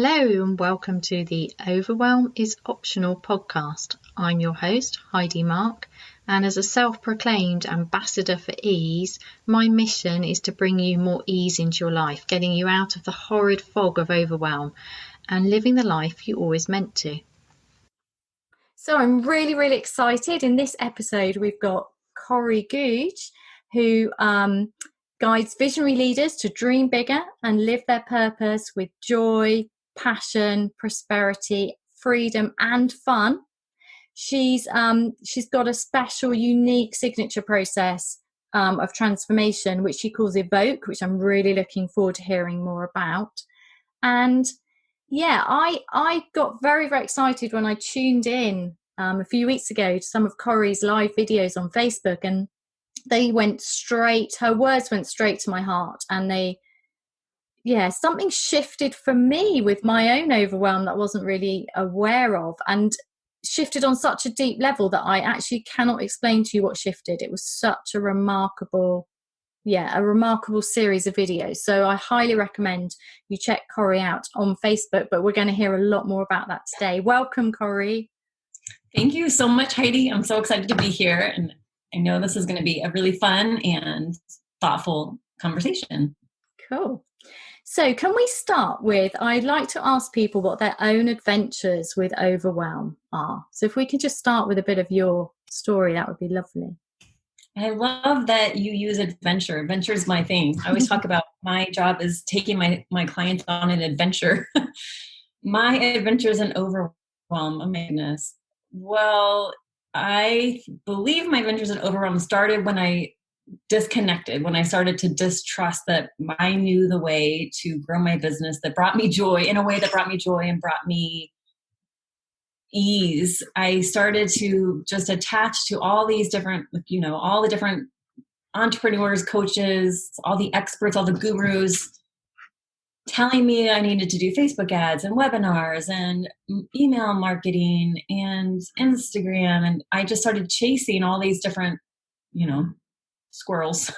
Hello and welcome to the Overwhelm is Optional podcast. I'm your host, Heidi Mark, and as a self-proclaimed ambassador for ease, my mission is to bring you more ease into your life, getting you out of the horrid fog of overwhelm and living the life you always meant to. So I'm really excited. In this episode, we've got Kori Gouge, who guides visionary leaders to dream bigger and live their purpose with joy, passion, prosperity, freedom, and fun. She's got a special, unique signature process of transformation, which she calls Evoke, which I'm really looking forward to hearing more about. And yeah, I got very excited when I tuned in a few weeks ago to some of Kori's live videos on Facebook, and her words went straight to my heart, and something shifted for me with my own overwhelm that I wasn't really aware of, and shifted on such a deep level that I actually cannot explain to you what shifted. It was such a remarkable series of videos. So I highly recommend you check Kori out on Facebook, but we're going to hear a lot more about that today. Welcome, Kori. Thank you so much, Heidi. I'm so excited to be here, and I know this is going to be a really fun and thoughtful conversation. Cool. So can we start with, I'd like to ask people what their own adventures with overwhelm are. So if we could just start with a bit of your story, that would be lovely. I love that you use adventure. Adventure is my thing. I always talk about my job is taking my clients on an adventure. My adventures in overwhelm. Oh my goodness. Well, I believe my adventures in overwhelm started when I disconnected, when I started to distrust that I knew the way to grow my business that brought me joy, in a way that brought me joy and brought me ease. I started to just attach to all these different, all the different entrepreneurs, coaches, all the experts, all the gurus telling me I needed to do Facebook ads and webinars and email marketing and Instagram. And I just started chasing all these different, squirrels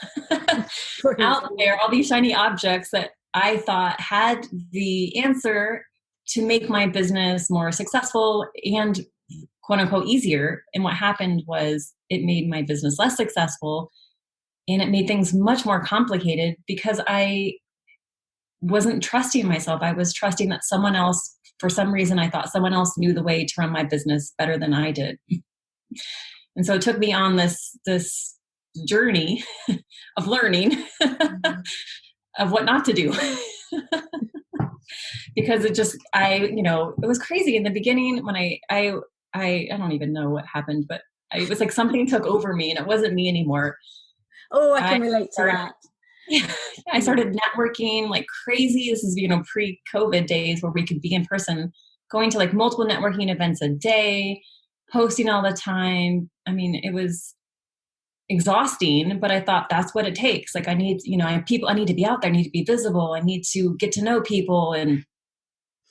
out there, all these shiny objects that I thought had the answer to make my business more successful and quote unquote easier. And what happened was it made my business less successful, and it made things much more complicated because I wasn't trusting myself. I was trusting that someone else, for some reason, I thought someone else knew the way to run my business better than I did. And so it took me on this journey of learning of what not to do. Because it was crazy in the beginning when I don't even know what happened, but it was like something took over me and it wasn't me anymore. Oh, I can relate to that. Yeah, I started networking like crazy. This is, pre-COVID days where we could be in person, going to like multiple networking events a day, posting all the time. I mean, it was exhausting, but I thought that's what it takes. Like I need to be out there, I need to be visible, I need to get to know people. And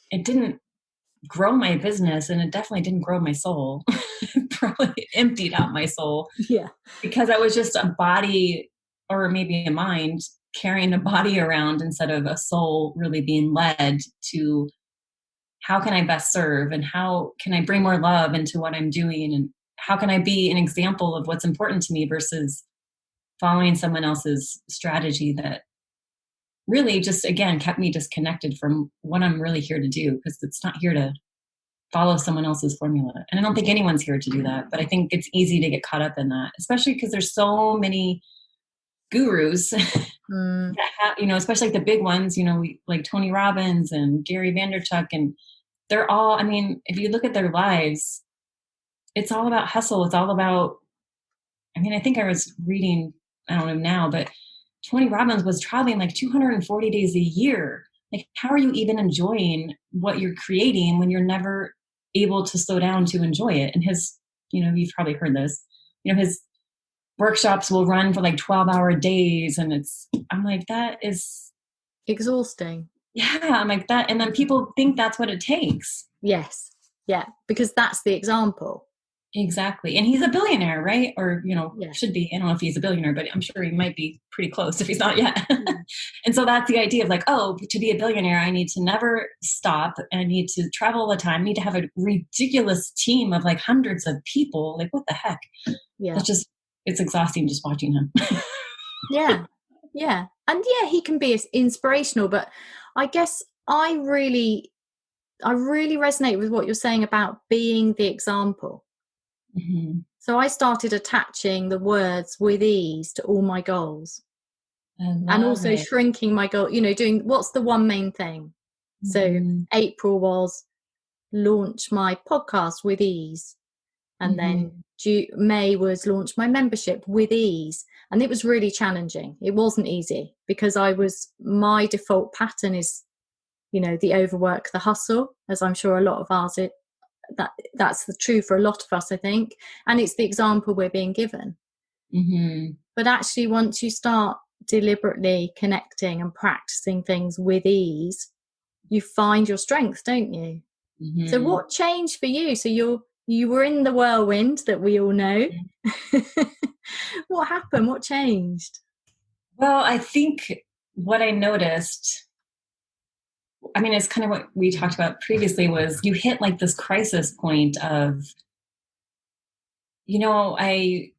it didn't grow my business, and it definitely didn't grow my soul. It probably emptied out my soul. Yeah. Because I was just a body, or maybe a mind, carrying a body around instead of a soul really being led to how can I best serve, and how can I bring more love into what I'm doing, and how can I be an example of what's important to me versus following someone else's strategy that really just, again, kept me disconnected from what I'm really here to do, because it's not here to follow someone else's formula. And I don't think anyone's here to do that, but I think it's easy to get caught up in that, especially because there's so many gurus that have, especially like the big ones, like Tony Robbins and Gary Vaynerchuk, and they're all, if you look at their lives, it's all about hustle. It's all about, I think I was reading, I don't know now, but Tony Robbins was traveling like 240 days a year. Like, how are you even enjoying what you're creating when you're never able to slow down to enjoy it? And his, you've probably heard this, his workshops will run for like 12-hour days. And I'm like, that is exhausting. Yeah. I'm like that. And then people think that's what it takes. Yes. Yeah. Because that's the example. Exactly. And he's a billionaire, right? Or, Yeah. should be. I don't know if he's a billionaire, but I'm sure he might be pretty close if he's not yet. And so that's the idea of like, oh, to be a billionaire, I need to never stop and I need to travel all the time. I need to have a ridiculous team of like hundreds of people. Like, what the heck? Yeah. It's exhausting just watching him. Yeah. Yeah. And yeah, he can be inspirational, but I guess I really resonate with what you're saying about being the example. Mm-hmm. So I started attaching the words with ease to all my goals, and also shrinking my goal, doing what's the one main thing. Mm-hmm. So April was launch my podcast with ease. And then May was launch my membership with ease. And it was really challenging. It wasn't easy because my default pattern is, the overwork, the hustle, as I'm sure a lot of ours, that's the truth for a lot of us, I think. And it's the example we're being given. Mm-hmm. But actually, once you start deliberately connecting and practicing things with ease, you find your strength, don't you? Mm-hmm. So what changed for you? So you were in the whirlwind that we all know. Mm-hmm. What happened? What changed? Well, I think what I noticed, it's kind of what we talked about previously, was you hit like this crisis point of, I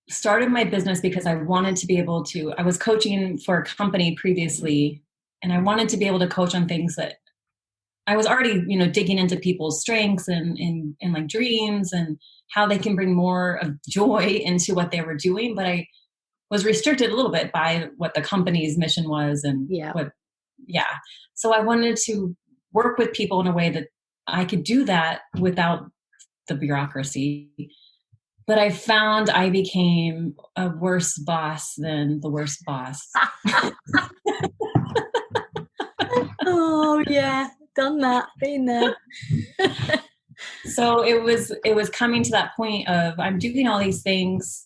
started my business because I wanted to be able to, I was coaching for a company previously, and I wanted to be able to coach on things that I was already, digging into people's strengths and like dreams and how they can bring more of joy into what they were doing. But I was restricted a little bit by what the company's mission was and So I wanted to work with people in a way that I could do that without the bureaucracy. But I found I became a worse boss than the worst boss. Oh yeah. Done that, been there. So it was coming to that point of I'm doing all these things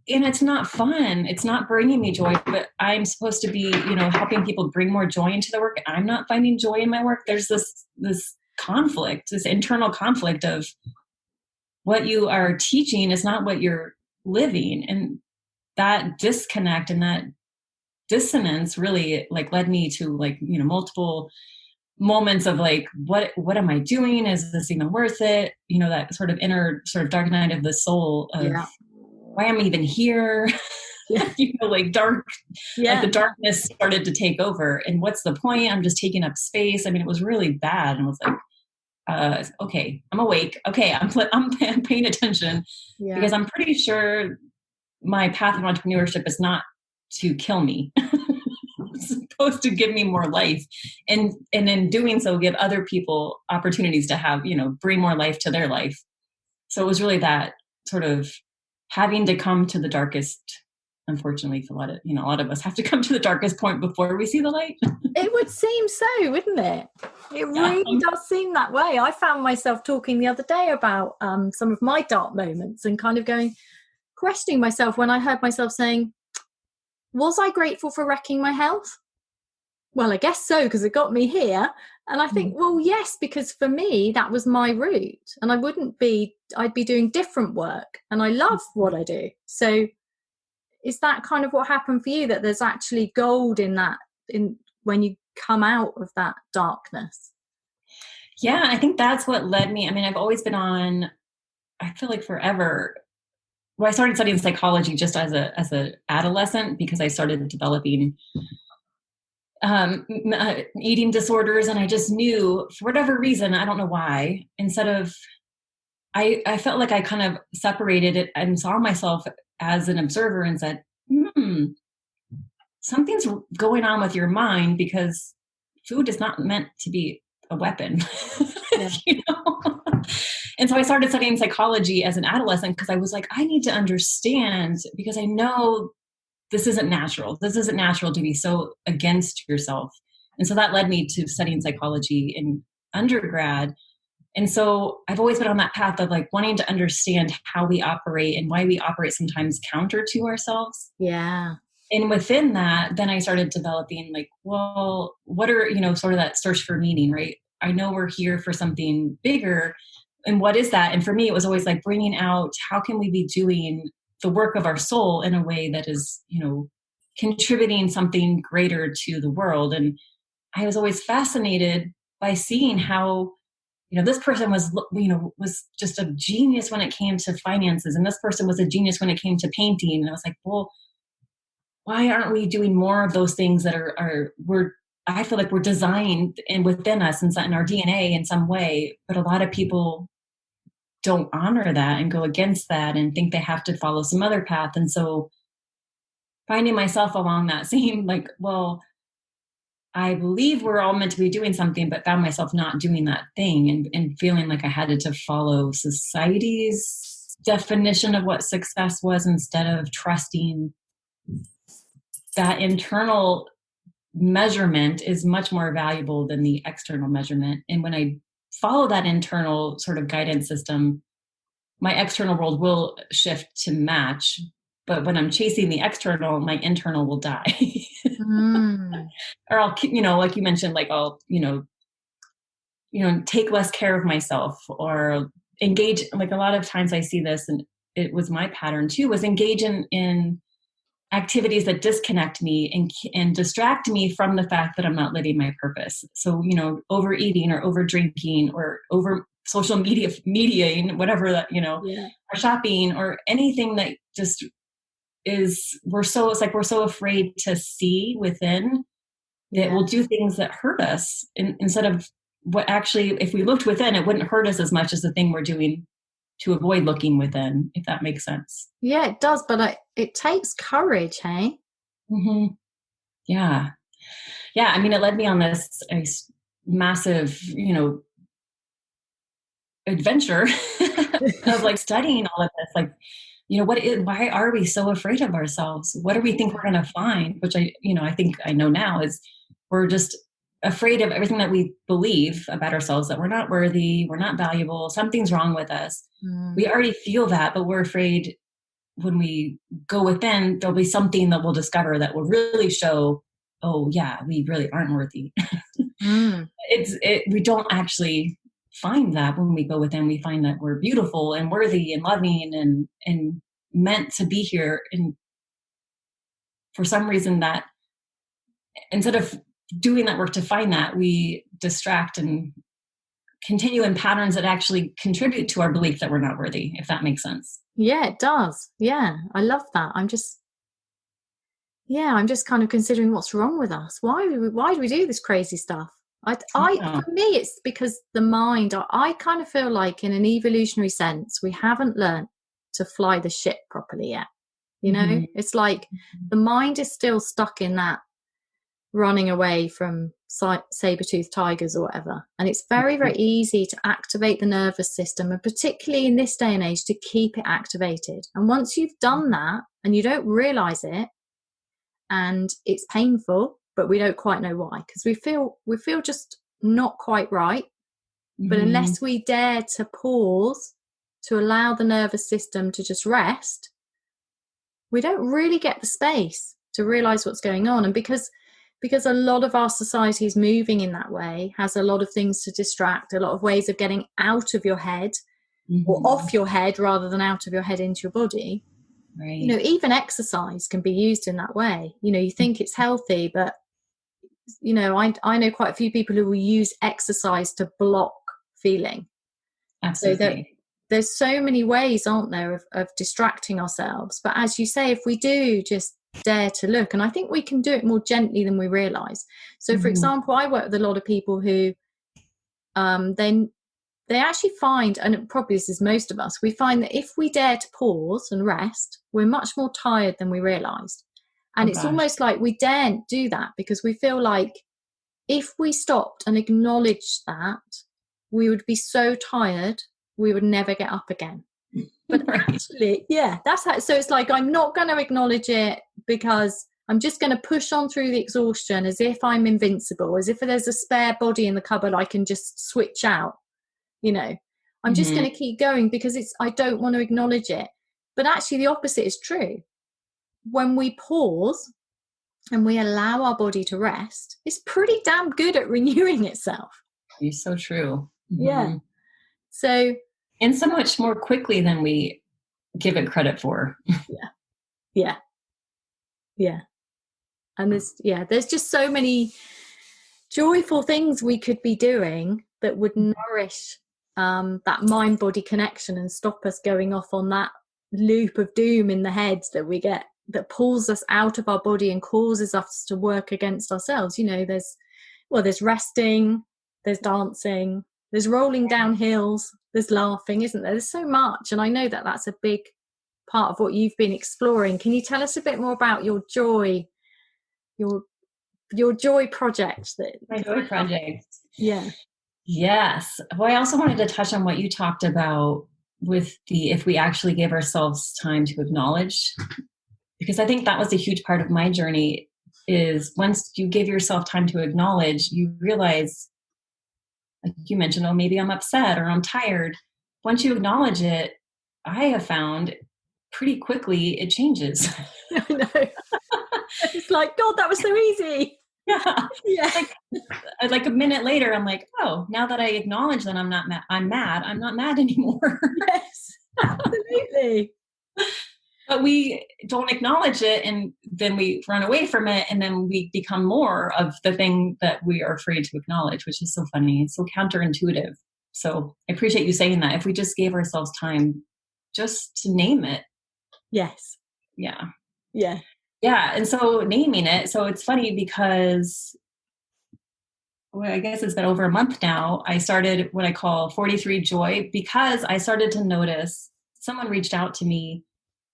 and it's not fun. It's not bringing me joy, but I'm supposed to be, helping people bring more joy into the work. I'm not finding joy in my work. There's this conflict, this internal conflict of what you are teaching is not what you're living. And that disconnect and that dissonance really like led me to like, multiple moments of like, what am I doing? Is this even worth it? That sort of inner sort of dark night of the soul of why am I even here? Yeah. Like dark, like the darkness started to take over. And what's the point? I'm just taking up space. It was really bad. And I was like, okay, I'm awake. Okay. I'm paying attention because I'm pretty sure my path of entrepreneurship is not to kill me. It's supposed to give me more life. And in doing so, give other people opportunities to have, bring more life to their life. So it was really that sort of having to come to the darkest, unfortunately for a lot of us have to come to the darkest point before we see the light. It would seem so, wouldn't it? It really does seem that way. I found myself talking the other day about some of my dark moments and kind of questioning myself when I heard myself saying, was I grateful for wrecking my health? Well, I guess so, because it got me here. And I think, well, yes, because for me, that was my route. And I'd be doing different work. And I love what I do. So is that kind of what happened for you, that there's actually gold in that, when you come out of that darkness? Yeah, I think that's what led me. I've always been on, I feel like forever. Well, I started studying psychology just as a adolescent because I started developing eating disorders, and I just knew for whatever reason, I don't know why, I felt like I kind of separated it and saw myself as an observer and said, something's going on with your mind because food is not meant to be a weapon. And so I started studying psychology as an adolescent because I was like, I need to understand, because I know this isn't natural. This isn't natural to be so against yourself. And so that led me to studying psychology in undergrad. And so I've always been on that path of like wanting to understand how we operate and why we operate sometimes counter to ourselves. Yeah. And within that, then I started developing like, well, what are, sort of that search for meaning, right? I know we're here for something bigger, and what is that? And for me, it was always like bringing out, how can we be doing the work of our soul in a way that is, contributing something greater to the world. And I was always fascinated by seeing how, this person was just a genius when it came to finances. And this person was a genius when it came to painting. And I was like, well, why aren't we doing more of those things that I feel like we're designed and within us and in our DNA in some way, but a lot of people don't honor that and go against that and think they have to follow some other path. And so finding myself along that same, like, well, I believe we're all meant to be doing something, but found myself not doing that thing and feeling like I had to follow society's definition of what success was instead of trusting that internal measurement is much more valuable than the external measurement. And when I follow that internal sort of guidance system, my external world will shift to match. But when I'm chasing the external, my internal will die. Or I'll, like you mentioned, like I'll, take less care of myself or engage. Like a lot of times I see this, and it was my pattern too, was engage in activities that disconnect me and distract me from the fact that I'm not living my purpose. So, overeating or over drinking or over social mediaing, whatever that, or shopping or anything that just is, it's like we're so afraid to see within that we'll do things that hurt us instead of what actually, if we looked within, it wouldn't hurt us as much as the thing we're doing to avoid looking within, if that makes sense. Yeah, it does. But it takes courage, hey? Mm-hmm. Yeah. Yeah. I mean, it led me on this massive, adventure of like studying all of this. Like, why are we so afraid of ourselves? What do we think we're going to find? Which I think I know now is we're just afraid of everything that we believe about ourselves, that we're not worthy, we're not valuable, something's wrong with us. We already feel that, but we're afraid when we go within, there'll be something that we'll discover that will really show, oh yeah, we really aren't worthy. We don't actually find that when we go within. We find that we're beautiful and worthy and loving and meant to be here. And for some reason that instead of doing that work to find that, we distract and continue in patterns that actually contribute to our belief that we're not worthy, if that makes sense. Yeah, it does. Yeah, I love that. I'm just kind of considering what's wrong with us. Why do we do this crazy stuff? For me, it's because the mind, I kind of feel like in an evolutionary sense, we haven't learned to fly the ship properly yet. It's like the mind is still stuck in that running away from saber-toothed tigers or whatever. And it's very, very easy to activate the nervous system, and particularly in this day and age, to keep it activated. And once you've done that and you don't realize it, and it's painful, but we don't quite know why, because we feel just not quite right. But unless we dare to pause, to allow the nervous system to just rest, we don't really get the space to realize what's going on. And because a lot of our society is moving in that way, has a lot of things to distract, a lot of ways of getting out of your head or off your head rather than out of your head into your body. Right. Even exercise can be used in that way. You think it's healthy, but I know quite a few people who will use exercise to block feeling. Absolutely. So there's so many ways, aren't there, of distracting ourselves. But as you say, if we do just dare to look, and I think we can do it more gently than we realize. So for example, I work with a lot of people who they actually find, and probably this is most of us, we find that if we dare to pause and rest, we're much more tired than we realized. And it's almost like we daren't do that because we feel like if we stopped and acknowledged that, we would be so tired we would never get up again. But actually, that's how. So it's like I'm not going to acknowledge it because I'm just going to push on through the exhaustion as if I'm invincible, as if there's a spare body in the cupboard I can just switch out. I'm just going to keep going because I don't want to acknowledge it. But actually the opposite is true. When we pause and we allow our body to rest, it's pretty damn good at renewing itself. You're so true. Yeah. So And so much more quickly than we give it credit for. Yeah. And there's just so many joyful things we could be doing that would nourish that mind-body connection and stop us going off on that loop of doom in the head that we get, that pulls us out of our body and causes us to work against ourselves. There's resting, there's dancing, there's rolling down hills, there's laughing, isn't there? There's so much. And I know that that's a big part of what you've been exploring. Can you tell us a bit more about your joy, your joy project? My joy project. Yeah. Yes. Well, I also wanted to touch on what you talked about with if we actually give ourselves time to acknowledge, because I think that was a huge part of my journey, is once you give yourself time to acknowledge, you realize, like you mentioned, oh, maybe I'm upset or I'm tired. Once you acknowledge it, I have found pretty quickly it changes. I know. It's like, God, that was so easy. Yeah. Yeah. Like a minute later, I'm like, oh, now that I acknowledge that I'm not mad, I'm not mad anymore. Yes, absolutely. But we don't acknowledge it, and then we run away from it, and then we become more of the thing that we are afraid to acknowledge, which is so funny. It's so counterintuitive. So I appreciate you saying that. If we just gave ourselves time just to name it. Yes. Yeah. Yeah. Yeah. And so naming it. So it's funny because, well, I guess it's been over a month now. I started what I call 43 Joy, because I started to notice someone reached out to me,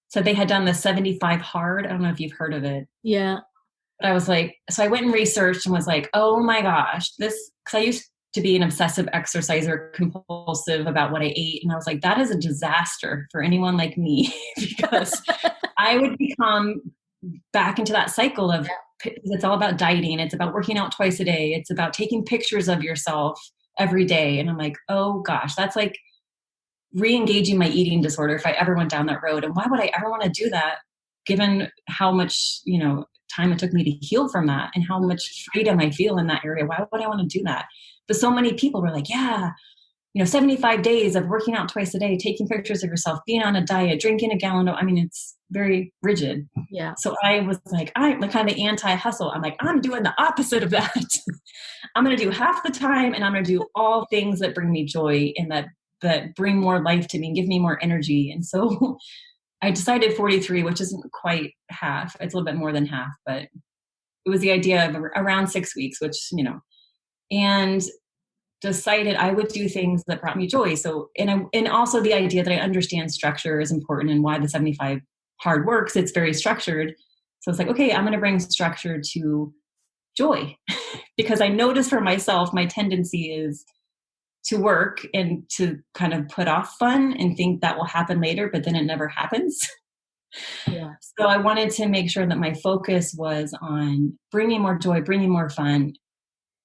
said they had done the 75 hard. I don't know if you've heard of it. Yeah. But I was like, so I went and researched and was like, oh my gosh, because I used to be an obsessive exerciser, compulsive about what I ate. And I was like, that is a disaster for anyone like me, because I would become back into that cycle of, it's all about dieting. It's about working out twice a day. It's about taking pictures of yourself every day. And I'm like, oh gosh, that's like re-engaging my eating disorder if I ever went down that road. And why would I ever want to do that, given how much, time it took me to heal from that and how much freedom I feel in that area? Why would I want to do that? But so many people were like, 75 days of working out twice a day, taking pictures of yourself, being on a diet, drinking a gallon of, it's very rigid. Yeah. So I was like, I'm like kind of anti-hustle. I'm like, I'm doing the opposite of that. I'm going to do half the time, and I'm going to do all things that bring me joy and that bring more life to me and give me more energy. And so I decided 43, which isn't quite half. It's a little bit more than half, but it was the idea of around 6 weeks, which, and decided I would do things that brought me joy. So, and also the idea that I understand structure is important, and why the 75 hard works. It's very structured. So it's like, okay, I'm going to bring structure to joy, because I notice for myself, my tendency is to work and to kind of put off fun and think that will happen later, but then it never happens. Yeah. So I wanted to make sure that my focus was on bringing more joy, bringing more fun,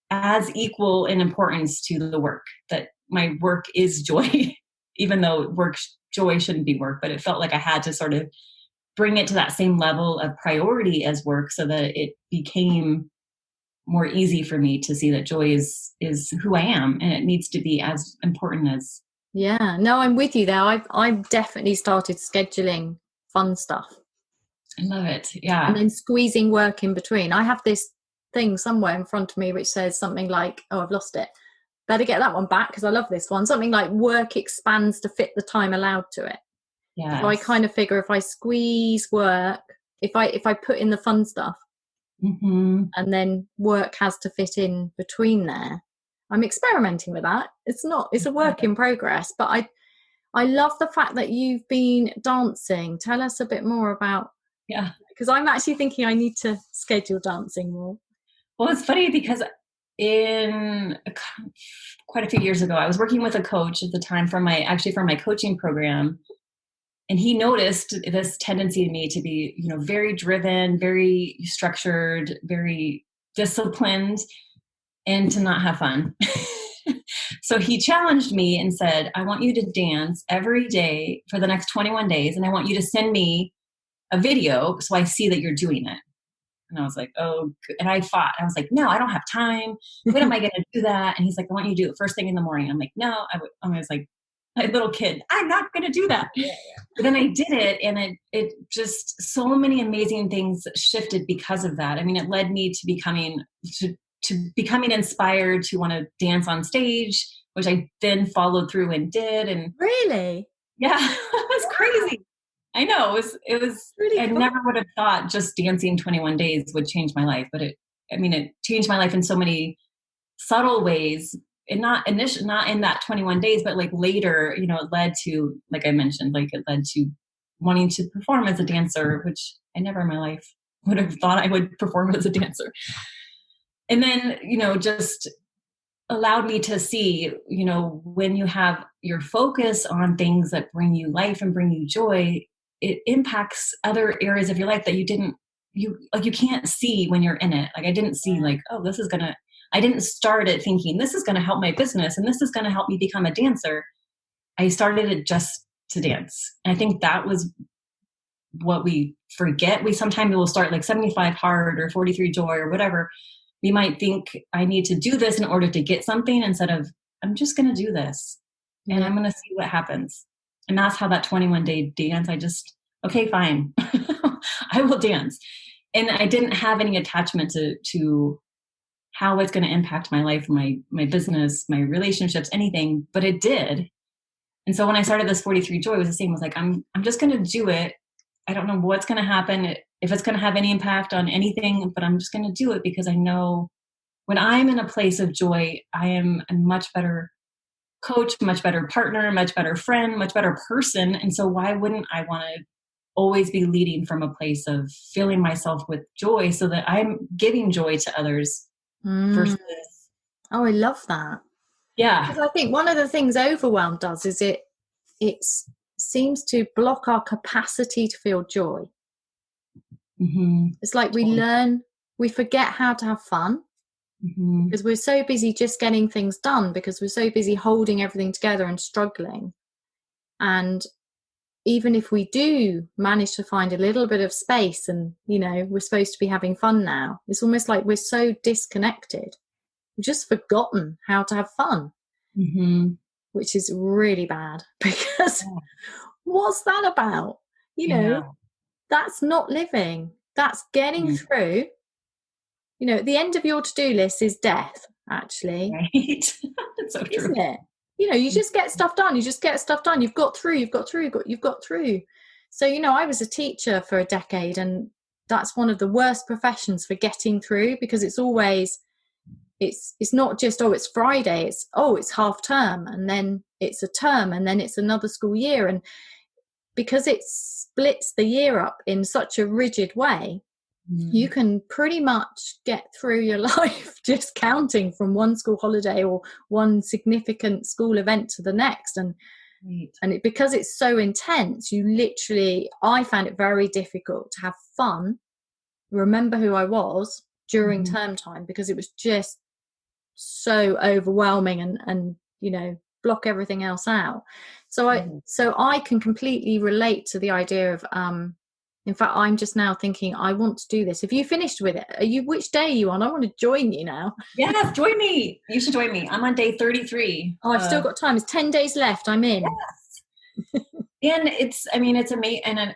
as equal in importance to the work, that my work is joy, even though joy shouldn't be work, but it felt like I had to sort of bring it to that same level of priority as work, so that it became more easy for me to see that joy is who I am, and it needs to be as important as. Yeah, no, I'm with you there. I've definitely started scheduling fun stuff. I love it. Yeah. And then squeezing work in between. I have this thing somewhere in front of me which says something like, oh, I've lost it. Better get that one back because I love this one. Something like, work expands to fit the time allowed to it. Yeah. So I kind of figure if I squeeze work, if I put in the fun stuff, and then work has to fit in between there. I'm experimenting with that. It's a work in progress, but I love the fact that you've been dancing. Tell us a bit more about. Yeah. Because I'm actually thinking I need to schedule dancing more. Well, it's funny because in quite a few years ago, I was working with a coach at the time for my coaching program. And he noticed this tendency in me to be, very driven, very structured, very disciplined, and to not have fun. So he challenged me and said, I want you to dance every day for the next 21 days. And I want you to send me a video so I see that you're doing it. And I was like, oh, and I fought. I was like, no, I don't have time. When am I going to do that? And he's like, I want you to do it first thing in the morning. I'm like, no. I was like, my little kid. I'm not going to do that. Yeah. But then I did it, and it just, so many amazing things shifted because of that. I mean, it led me to becoming inspired to want to dance on stage, which I then followed through and did. And Really? yeah, it was crazy. I know it was really I cool. never would have thought just dancing 21 days would change my life, but it changed my life in so many subtle ways, and not in that 21 days, but like later, it led to, like I mentioned, like it led to wanting to perform as a dancer, which I never in my life would have thought I would perform as a dancer. And then, just allowed me to see, when you have your focus on things that bring you life and bring you joy, it impacts other areas of your life that you can't see when you're in it. Like I didn't see like, oh, I didn't start it thinking this is going to help my business and this is going to help me become a dancer. I started it just to dance. And I think that was what we forget. Sometimes will start like 75 hard or 43 joy or whatever. We might think I need to do this in order to get something, instead of I'm just going to do this and I'm going to see what happens. And that's how that 21-day dance, okay, fine. I will dance. And I didn't have any attachment to how it's going to impact my life, my business, my relationships, anything, but it did. And so when I started this 43 Joy, it was the same. I was like, I'm just going to do it. I don't know what's going to happen, if it's going to have any impact on anything, but I'm just going to do it because I know when I'm in a place of joy, I am a much better coach, much better partner, much better friend, much better person. And so why wouldn't I want to always be leading from a place of filling myself with joy so that I'm giving joy to others versus. Oh, I love that. Yeah. Because I think one of the things Overwhelm does is it seems to block our capacity to feel joy. Mm-hmm. It's like we forget how to have fun because we're so busy just getting things done, because we're so busy holding everything together and struggling. And even if we do manage to find a little bit of space and, we're supposed to be having fun now, it's almost like we're so disconnected. We've just forgotten how to have fun, which is really bad, because what's that about? That's not living. That's getting through. The end of your to-do list is death, actually. Right. That's so true. Isn't it? You just get stuff done. You've got through. So, I was a teacher for a decade, and that's one of the worst professions for getting through, because it's always, it's not just, it's Friday. It's half term, and then it's a term, and then it's another school year. And because it splits the year up in such a rigid way, you can pretty much get through your life just counting from one school holiday or one significant school event to the next. And because it's so intense, I found it very difficult to have fun, remember who I was during term time, because it was just so overwhelming and block everything else out. So I can completely relate to the idea of in fact, I'm just now thinking I want to do this. If you finished with it, which day are you on? I want to join you now. Yes, join me. You should join me. I'm on day 33. Oh, I've still got time. It's 10 days left. I'm in. Yes. And it's amazing. And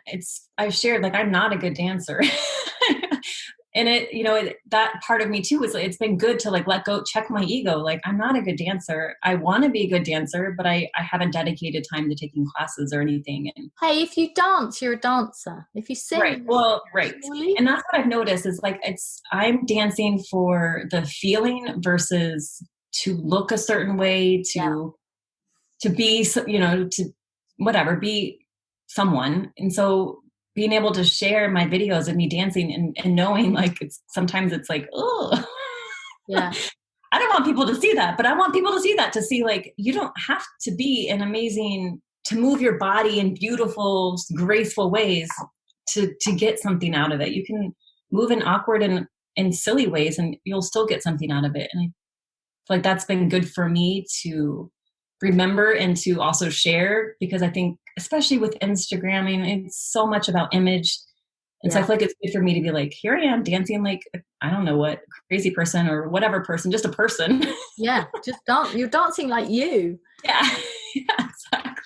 I've shared, like, I'm not a good dancer. And that part of me too is, it's been good to let go, check my ego. Like, I'm not a good dancer. I want to be a good dancer, but I haven't dedicated time to taking classes or anything. And hey, if you dance, you're a dancer. If you sing, right. Well, right. And that's what I've noticed is I'm dancing for the feeling versus to look a certain way, to be, to whatever, be someone. And so being able to share my videos of me dancing and knowing sometimes it's like, oh, yeah, I don't want people to see that, but I want people to see that, to see you don't have to be an amazing, to move your body in beautiful, graceful ways to get something out of it. You can move in awkward and silly ways and you'll still get something out of it. And I feel like that's been good for me to remember and to also share, because I think, especially with Instagramming, it's so much about image. And so I feel like it's good for me to be like, here I am dancing like, I don't know what, crazy person or whatever person, just a person. Yeah, just dance. You're dancing like you. Yeah, exactly.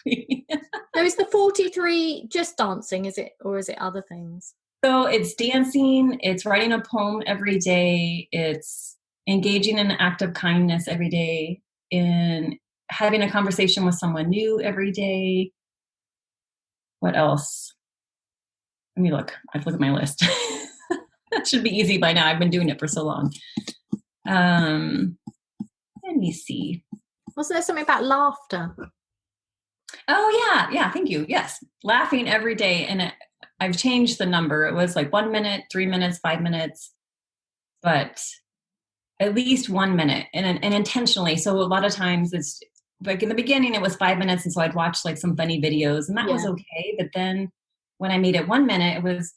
the 43 just dancing, is it, or is it other things? So it's dancing, it's writing a poem every day, it's engaging in an act of kindness every day, in having a conversation with someone new every day. What else? Let me look. I have to look at my list. That should be easy by now. I've been doing it for so long. Let me see. Was there something about laughter? Oh yeah. Thank you. Yes. Laughing every day. And I've changed the number. It was like 1 minute, 3 minutes, 5 minutes, but at least 1 minute and intentionally. So a lot of times it's like in the beginning it was 5 minutes. And so I'd watch like some funny videos and that was okay. But then when I made it 1 minute, it was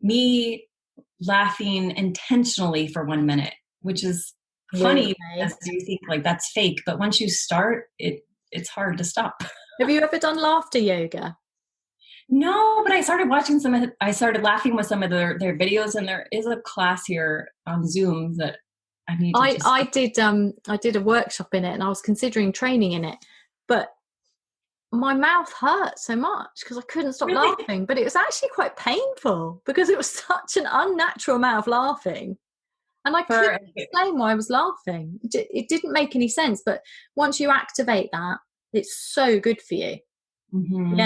me laughing intentionally for 1 minute, which is funny as you think like that's fake. But once you start, it's hard to stop. Have you ever done laughter yoga? No, but I started laughing with some of their videos, and there is a class here on Zoom that I need to I did a workshop in it, and I was considering training in it, but my mouth hurt so much because I couldn't stop laughing. But it was actually quite painful because it was such an unnatural amount of laughing. And I couldn't explain why I was laughing. It didn't make any sense. But once you activate that, it's so good for you. Mm-hmm.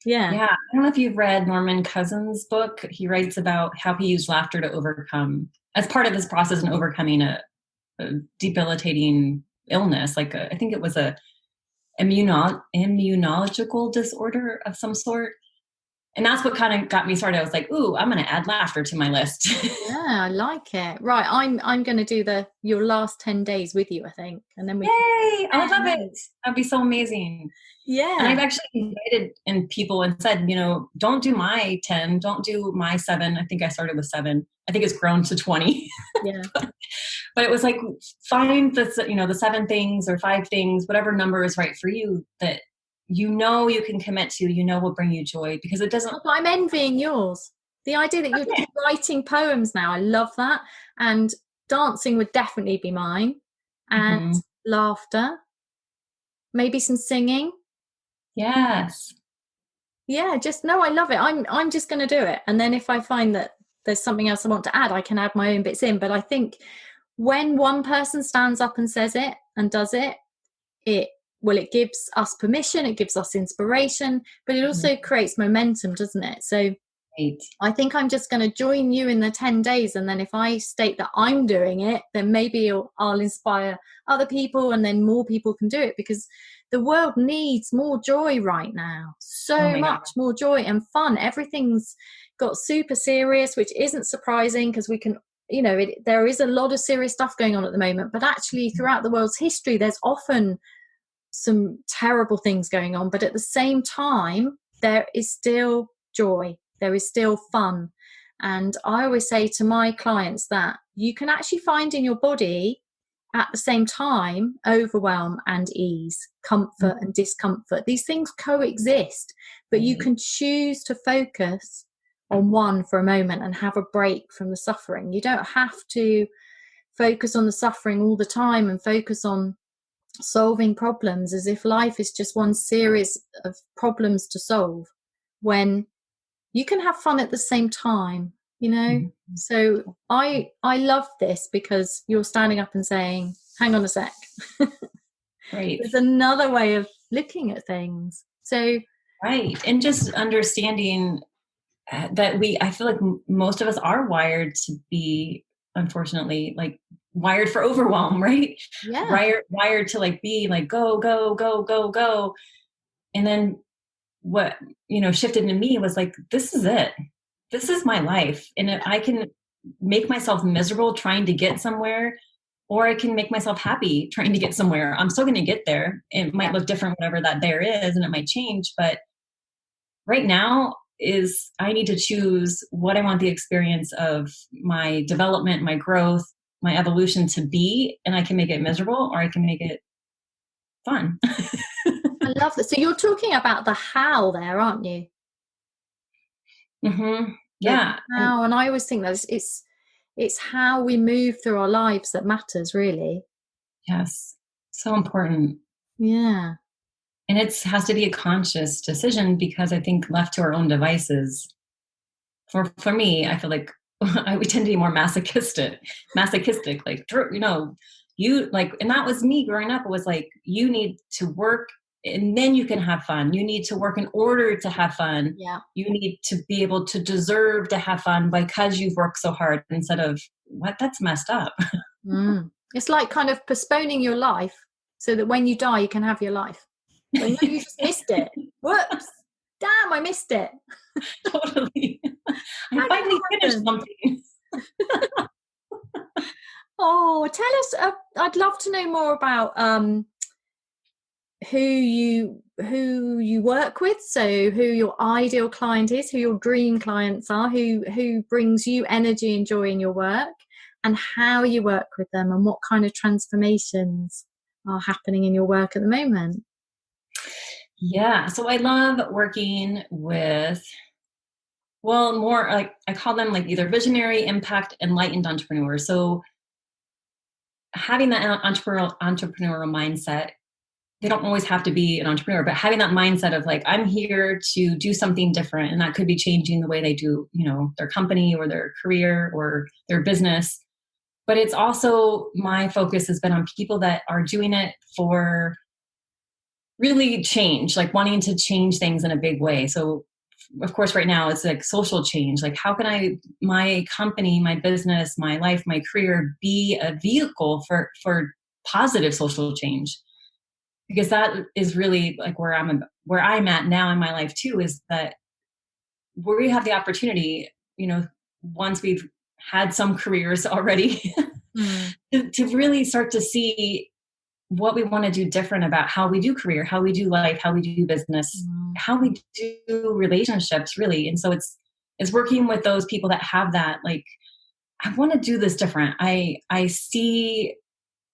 Yeah. I don't know if you've read Norman Cousins' book. He writes about how he used laughter to overcome, as part of his process in overcoming a debilitating illness. Like I think it was a immunological disorder of some sort. And that's what kind of got me started. I was like, ooh, I'm going to add laughter to my list. Yeah, I like it. Right. I'm going to do your last 10 days with you, I think. And then Yay! I would love it. That'd be so amazing. Yeah. And I've actually invited in people and said, don't do my 10, don't do my 7. I think I started with 7. I think it's grown to 20. Yeah. But it was like, find the 7 things or 5 things, whatever number is right for you that you can commit to, will bring you joy, because it doesn't. I'm envying yours. The idea that you're writing poems now, I love that. And dancing would definitely be mine. And laughter, maybe some singing. Yes. Yeah, I love it. I'm just going to do it. And then if I find that there's something else I want to add, I can add my own bits in. But I think when one person stands up and says it and does it, it gives us permission, it gives us inspiration, but it also creates momentum, doesn't it? So I think I'm just going to join you in the 10 days. And then if I state that I'm doing it, then maybe I'll inspire other people, and then more people can do it, because the world needs more joy right now. So much more joy and fun. Everything's got super serious, which isn't surprising because we can, there is a lot of serious stuff going on at the moment, but actually throughout the world's history, there's often some terrible things going on, but at the same time there is still joy, there is still fun. And I always say to my clients that you can actually find in your body at the same time overwhelm and ease, comfort and discomfort. These things coexist, but you can choose to focus on one for a moment and have a break from the suffering. You don't have to focus on the suffering all the time and focus on solving problems as if life is just one series of problems to solve, when you can have fun at the same time, So I love this because you're standing up and saying, hang on a sec. Right. There's another way of looking at things. So right. And just understanding that I feel like most of us are wired to be, unfortunately, like wired for overwhelm, right? Yeah. Wired to like be like, go, go, go, go, go. And then what, shifted in me was like, this is it. This is my life. And I can make myself miserable trying to get somewhere, or I can make myself happy trying to get somewhere. I'm still going to get there. It might look different, whatever that there is, and it might change. But right now I need to choose what I want the experience of my development, my growth, my evolution to be, and I can make it miserable or I can make it fun. I love that. So you're talking about the how there, aren't you? Mm-hmm. Yeah. How, and I always think that it's how we move through our lives that matters, really. Yes. So important. Yeah. And it has to be a conscious decision, because I think left to our own devices, for me, I feel like we tend to be more masochistic, like, you like, and that was me growing up. It was like, you need to work and then you can have fun. You need to work in order to have fun. Yeah. You need to be able to deserve to have fun because you've worked so hard, instead of what, that's messed up. It's like kind of postponing your life so that when you die, you can have your life. So no, you just missed it. Whoops. Damn, I missed it. Totally. I finally finished something. Oh, tell us, I'd love to know more about who you work with, so who your ideal client is, who your dream clients are, who brings you energy and joy in your work, and how you work with them, and what kind of transformations are happening in your work at the moment. Yeah, so I love working with, well, more like, I call them like either visionary, impact, enlightened entrepreneurs. So having that entrepreneurial mindset, they don't always have to be an entrepreneur, but having that mindset of like, I'm here to do something different. And that could be changing the way they do, their company or their career or their business. But it's also, my focus has been on people that are doing it for really change, like wanting to change things in a big way. So of course, right now it's like social change. Like, how can my company, my business, my life, my career be a vehicle for positive social change? Because that is really like where I'm at now in my life too, is that where we have the opportunity, once we've had some careers already, to really start to see what we want to do different about how we do career, how we do life, how we do business, how we do relationships, really. And so it's working with those people that have that, like, I want to do this different. I see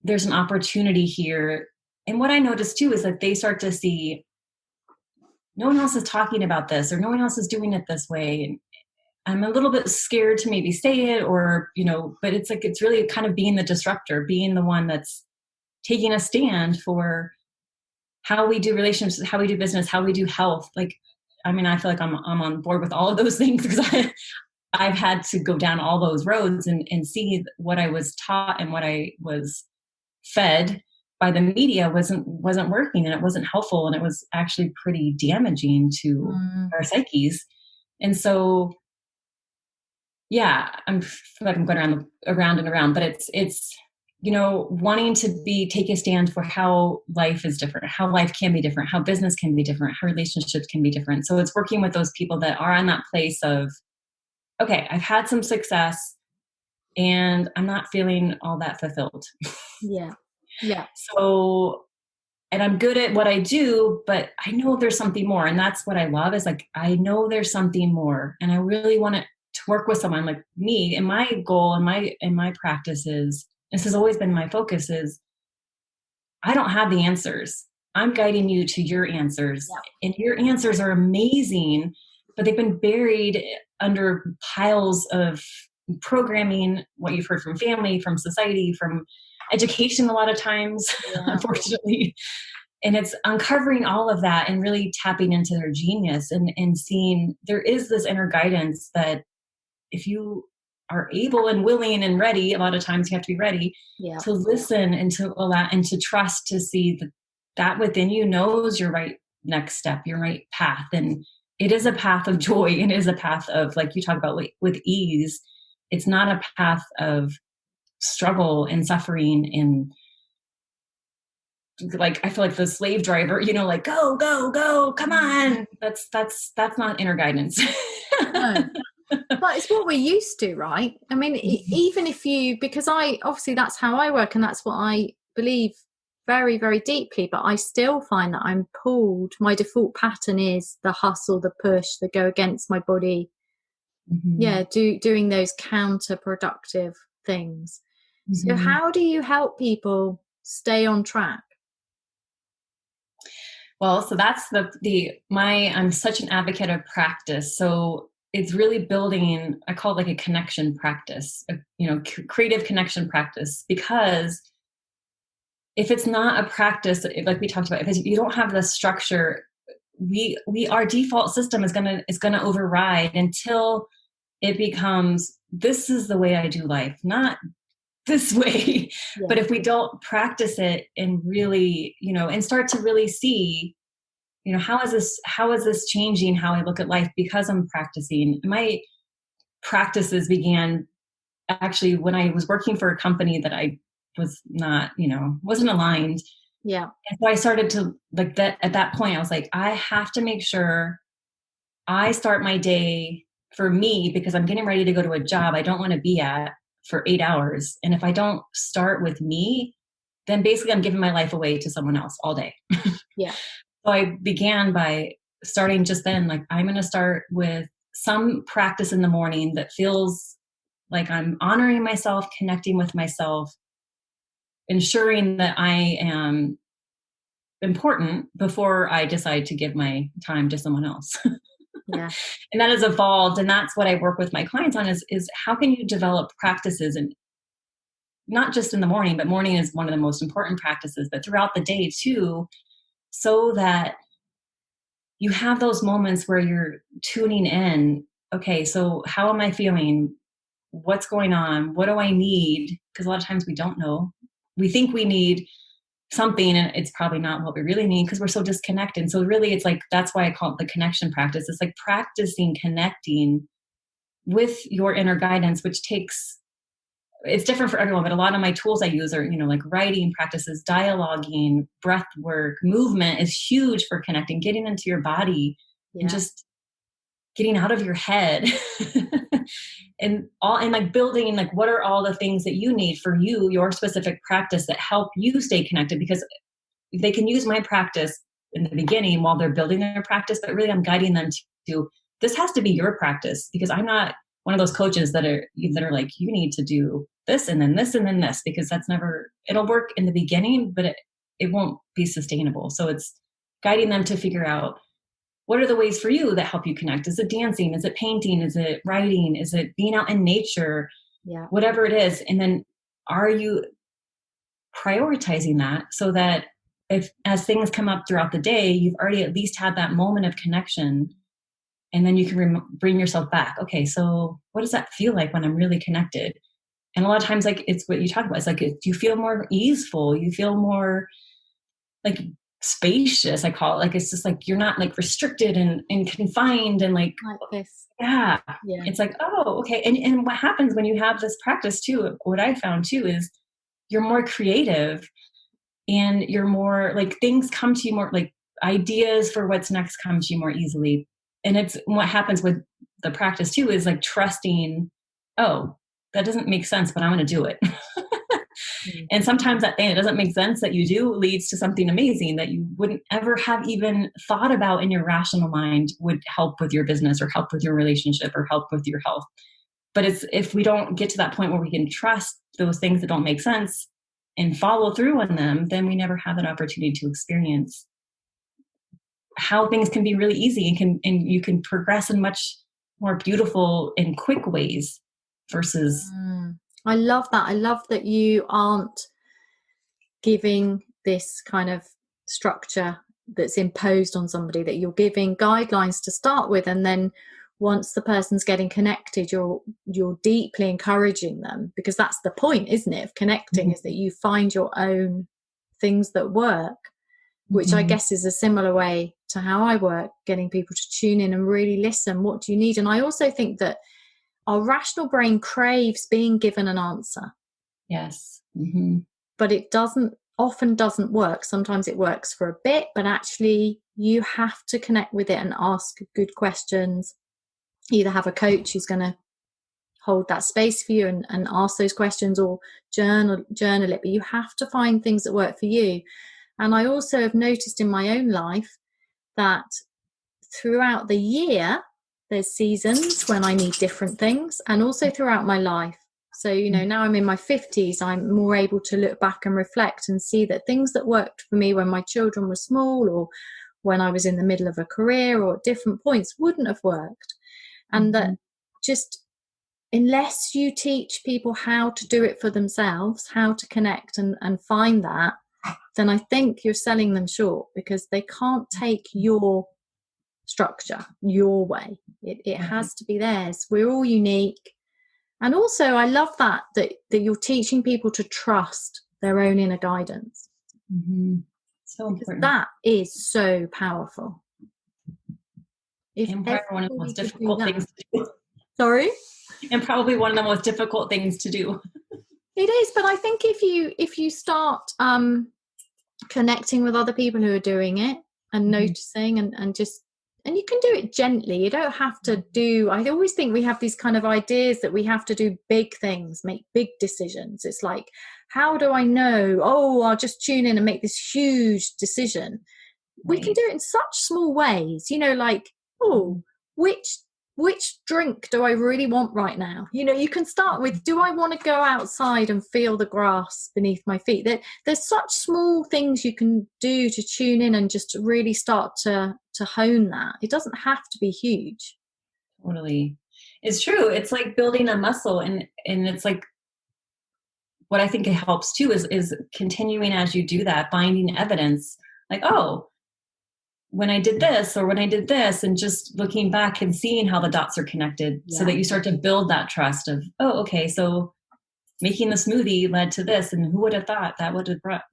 there's an opportunity here. And what I noticed too is that they start to see no one else is talking about this, or no one else is doing it this way. And I'm a little bit scared to maybe say it, or, but it's like, it's really kind of being the disruptor, being the one that's taking a stand for how we do relationships, how we do business, how we do health. Like, I mean, I feel like I'm on board with all of those things, because I've had to go down all those roads and see what I was taught and what I was fed by the media wasn't working, and it wasn't helpful, and it was actually pretty damaging to our psyches. And so, yeah, I feel like I'm going around and around, but it's wanting to take a stand for how life is different, how life can be different, how business can be different, how relationships can be different. So it's working with those people that are on that place of, okay, I've had some success and I'm not feeling all that fulfilled. Yeah. Yeah. So, and I'm good at what I do, but I know there's something more. And that's what I love, is like, I know there's something more, and I really want to work with someone like me. And my goal and my practice is, this has always been my focus, is I don't have the answers. I'm guiding you to your answers. Yeah. And your answers are amazing, but they've been buried under piles of programming, what you've heard from family, from society, from education a lot of times, unfortunately. And it's uncovering all of that and really tapping into their genius and seeing there is this inner guidance that if you are able and willing and ready, a lot of times you have to be ready to listen and to allow and to trust, to see that within you knows your right next step, your right path. And it is a path of joy, and it is a path of, like you talk about, with ease. It's not a path of struggle and suffering, and like, I feel like the slave driver, like, go, go, go, come on. That's not inner guidance. No. But it's what we're used to, right? I mean, even if because obviously that's how I work, and that's what I believe very, very deeply, but I still find that I'm pulled. My default pattern is the hustle, the push, the go against my body. Doing those counterproductive things. So how do you help people stay on track? Well, so that's I'm such an advocate of practice. So it's really building, I call it like a connection practice, creative connection practice, because if it's not a practice, like we talked about, if you don't have the structure, our default system is gonna override until it becomes, this is the way I do life, not this way. Yeah. But if we don't practice it and really, and start to really see, how is this changing how I look at life because I'm practicing? My practices began actually when I was working for a company that I was not, wasn't aligned. Yeah. And so I started to like that. At that point, I was like, I have to make sure I start my day for me, because I'm getting ready to go to a job I don't want to be at for 8 hours. And if I don't start with me, then basically I'm giving my life away to someone else all day. Yeah. So I began by starting just then, like, I'm going to start with some practice in the morning that feels like I'm honoring myself, connecting with myself, ensuring that I am important before I decide to give my time to someone else. Yeah. And that has evolved. And that's what I work with my clients on is how can you develop practices, and not just in the morning, but morning is one of the most important practices, but throughout the day too, so that you have those moments where you're tuning in. Okay, so how am I feeling? What's going on? What do I need? Because a lot of times we don't know. We think we need something, and it's probably not what we really need because we're so disconnected. So really it's like, that's why I call it the connection practice. It's like practicing connecting with your inner guidance, which takes, it's different for everyone, but a lot of my tools I use are, like writing practices, dialoguing, breath work, movement is huge for connecting, getting into your body and just getting out of your head and like building, like, what are all the things that you need for you, your specific practice that help you stay connected, because they can use my practice in the beginning while they're building their practice, but really I'm guiding them to this has to be your practice, because I'm not one of those coaches that are like, you need to do this and then this and then this, because that's never, it'll work in the beginning, but it won't be sustainable. So it's guiding them to figure out, what are the ways for you that help you connect? Is it dancing? Is it painting? Is it writing? Is it being out in nature? Yeah. Whatever it is. And then are you prioritizing that so that if as things come up throughout the day, you've already at least had that moment of connection, and then you can bring yourself back. Okay, so what does that feel like when I'm really connected? And a lot of times, like, it's what you talk about. It's like, you feel more easeful. You feel more like spacious, I call it. Like, it's just like, you're not like restricted and confined and like this. Yeah. It's like, oh, okay. And what happens when you have this practice too, what I found too, is you're more creative and you're more like, things come to you more, like ideas for what's next come to you more easily. And it's what happens with the practice too, is like trusting, oh, that doesn't make sense, but I'm going to do it. And sometimes that thing that doesn't make sense that you do leads to something amazing that you wouldn't ever have even thought about in your rational mind would help with your business or help with your relationship or help with your health. But it's, if we don't get to that point where we can trust those things that don't make sense and follow through on them, then we never have that opportunity to experience how things can be really easy and you can progress in much more beautiful and quick ways versus I love that. I love that you aren't giving this kind of structure that's imposed on somebody, that you're giving guidelines to start with, and then once the person's getting connected, you're deeply encouraging them, because that's the point, isn't it, of connecting, is that you find your own things that work, which I guess is a similar way to how I work, getting people to tune in and really listen. What do you need? And I also think that our rational brain craves being given an answer. Yes. But it often doesn't work. Sometimes it works for a bit, but actually you have to connect with it and ask good questions. Either have a coach who's going to hold that space for you and ask those questions, or journal it. But you have to find things that work for you. And I also have noticed in my own life that throughout the year, there's seasons when I need different things, and also throughout my life. So, now I'm in my 50s, I'm more able to look back and reflect and see that things that worked for me when my children were small, or when I was in the middle of a career, or at different points, wouldn't have worked. And that just, unless you teach people how to do it for themselves, how to connect and find that, then I think you're selling them short, because they can't take your structure, your way. It has to be theirs. We're all unique. And also, I love that you're teaching people to trust their own inner guidance. Mm-hmm. So important. That is so powerful. And probably one of the most difficult things to do. Sorry? And probably one of the most difficult things to do. It is, but I think if you start connecting with other people who are doing it and noticing and you can do it gently. You don't have to do, I always think we have these kind of ideas that we have to do big things, make big decisions. It's like, how do I know? Oh, I'll just tune in and make this huge decision. Right. We can do it in such small ways, like, oh, which drink do I really want right now? You can start with, do I want to go outside and feel the grass beneath my feet? There's such small things you can do to tune in and just really start to hone that. It doesn't have to be huge. Totally. It's true. It's like building a muscle, and it's like, what I think it helps too is continuing as you do that, finding evidence like, oh, when I did this or when I did this, and just looking back and seeing how the dots are connected, so that you start to build that trust of, oh, okay, so making the smoothie led to this, and who would have thought that would have brought,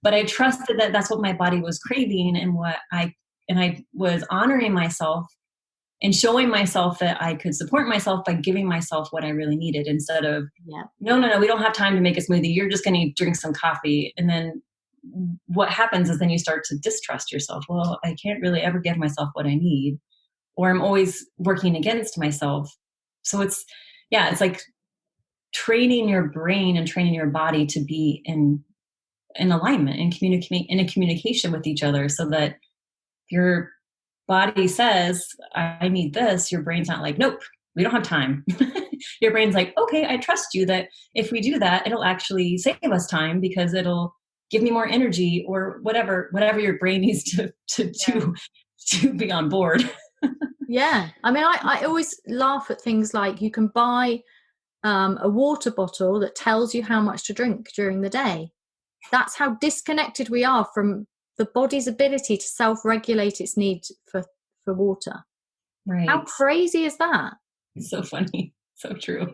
but I trusted that that's what my body was craving, and I was honoring myself and showing myself that I could support myself by giving myself what I really needed, instead of, no, we don't have time to make a smoothie. You're just going to drink some coffee. And then what happens is then you start to distrust yourself. Well, I can't really ever give myself what I need, or I'm always working against myself. So it's like training your brain and training your body to be in alignment and in a communication with each other, so that your body says, I need this. Your brain's not like, nope, we don't have time. Your brain's like, okay, I trust you that if we do that, it'll actually save us time, because it'll give me more energy, or whatever your brain needs to be on board. Yeah. I mean, I always laugh at things like, you can buy a water bottle that tells you how much to drink during the day. That's how disconnected we are from the body's ability to self-regulate its need for water. Right. How crazy is that? It's so funny. So true.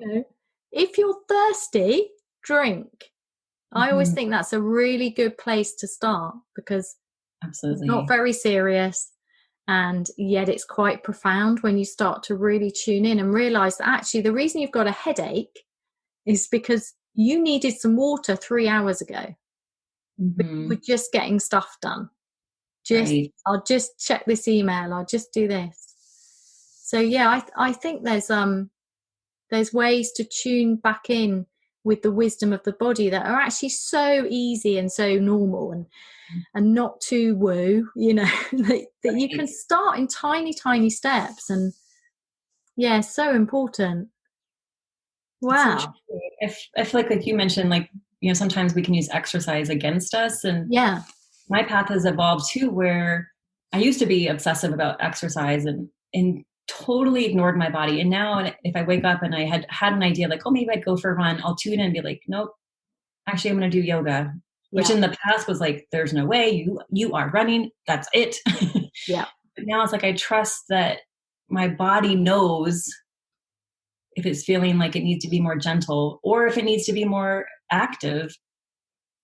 If you're thirsty, drink. I always think that's a really good place to start, because absolutely, it's not very serious, and yet it's quite profound when you start to really tune in and realize that actually the reason you've got a headache is because you needed some water 3 hours ago. We're just getting stuff done. I'll just check this email. I'll just do this. So I think there's ways to tune back in with the wisdom of the body that are actually so easy and so normal and not too woo, that you can start in tiny, tiny steps. And so important. Wow. So I feel like you mentioned, sometimes we can use exercise against us. And my path has evolved too, where I used to be obsessive about exercise and totally ignored my body. And now if I wake up and I had an idea like, oh, maybe I'd go for a run, I'll tune in and be like, nope, actually I'm going to do yoga, which in the past was like, there's no way you are running. That's it. Yeah. But now it's like, I trust that my body knows if it's feeling like it needs to be more gentle or if it needs to be more active.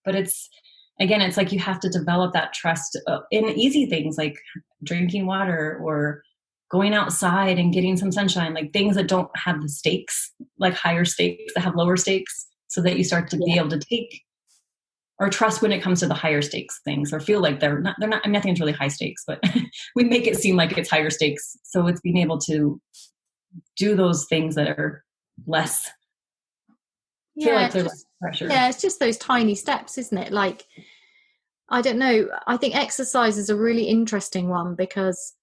But it's like you have to develop that trust in easy things like drinking water or going outside and getting some sunshine, like things that don't have the stakes, like higher stakes, that have lower stakes, so that you start to be able to take or trust when it comes to the higher stakes things, or feel like they're not, I mean, nothing's really high stakes, but we make it seem like it's higher stakes. So it's being able to do those things that are less, feel like they're less pressure. Yeah, it's just those tiny steps, isn't it? Like, I don't know. I think exercise is a really interesting one, because